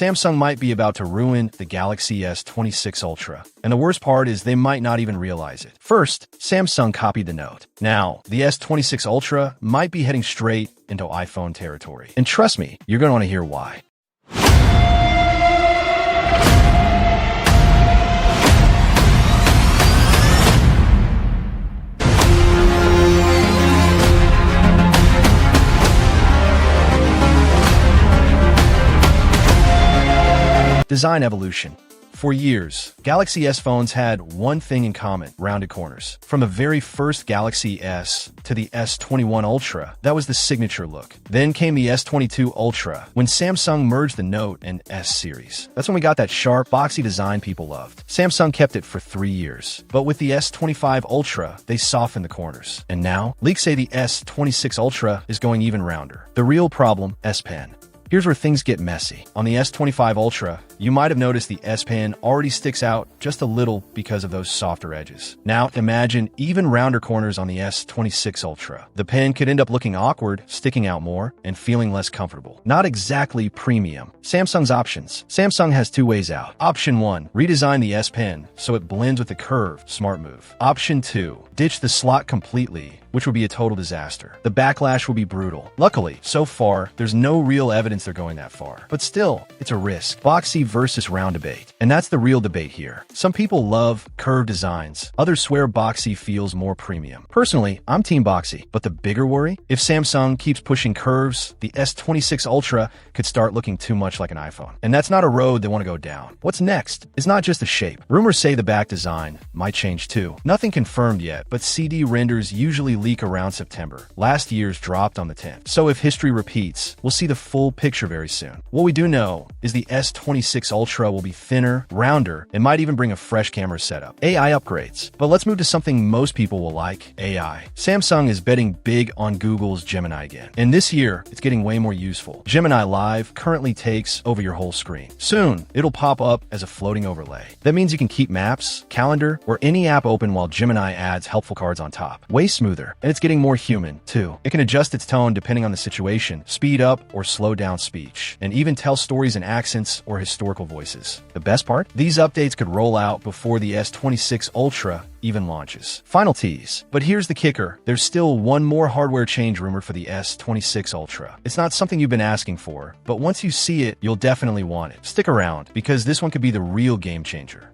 Samsung might be about to ruin the Galaxy S26 Ultra. And the worst part is they might not even realize it. First, Samsung copied the Note. Now, the S26 Ultra might be heading straight into iPhone territory. And trust me, you're going to want to hear why. Design evolution. For years, Galaxy S phones had one thing in common: rounded corners. From the very first Galaxy S to the S21 Ultra, that was the signature look. Then came the S22 Ultra, when Samsung merged the Note and S series. That's when we got that sharp, boxy design people loved. Samsung kept it for 3 years. But with the S25 Ultra, they softened the corners. And now, leaks say the S26 Ultra is going even rounder. The real problem: S Pen. Here's where things get messy. On the S25 Ultra, you might have noticed the S Pen already sticks out just a little because of those softer edges. Now, imagine even rounder corners on the S26 Ultra. The pen could end up looking awkward, sticking out more, and feeling less comfortable. Not exactly premium. Samsung's options. Samsung has 2 ways out. Option 1, redesign the S Pen so it blends with the curve. Smart move. Option 2, ditch the slot completely, which would be a total disaster. The backlash will be brutal. Luckily, so far, there's no real evidence they're going that far. But still, it's a risk. Boxy versus round debate. And that's the real debate here. Some people love curved designs. Others swear boxy feels more premium. Personally, I'm team boxy. But the bigger worry? If Samsung keeps pushing curves, the S26 Ultra could start looking too much like an iPhone. And that's not a road they want to go down. What's next? It's not just the shape. Rumors say the back design might change too. Nothing confirmed yet, but CD renders usually leak around September. Last year's dropped on the 10th. So if history repeats, we'll see the full picture very soon. What we do know is the S26 Ultra will be thinner, rounder, and might even bring a fresh camera setup. AI upgrades. But let's move to something most people will like: AI. Samsung is betting big on Google's Gemini again. And this year, it's getting way more useful. Gemini Live currently takes over your whole screen. Soon, it'll pop up as a floating overlay. That means you can keep Maps, Calendar, or any app open while Gemini adds helpful cards on top. Way smoother. And it's getting more human, too. It can adjust its tone depending on the situation, speed up or slow down speech, and even tell stories in accents or historical voices. The best part? These updates could roll out before the S26 Ultra even launches. Final tease. But here's the kicker. There's still one more hardware change rumored for the S26 Ultra. It's not something you've been asking for, but once you see it, you'll definitely want it. Stick around, because this one could be the real game changer.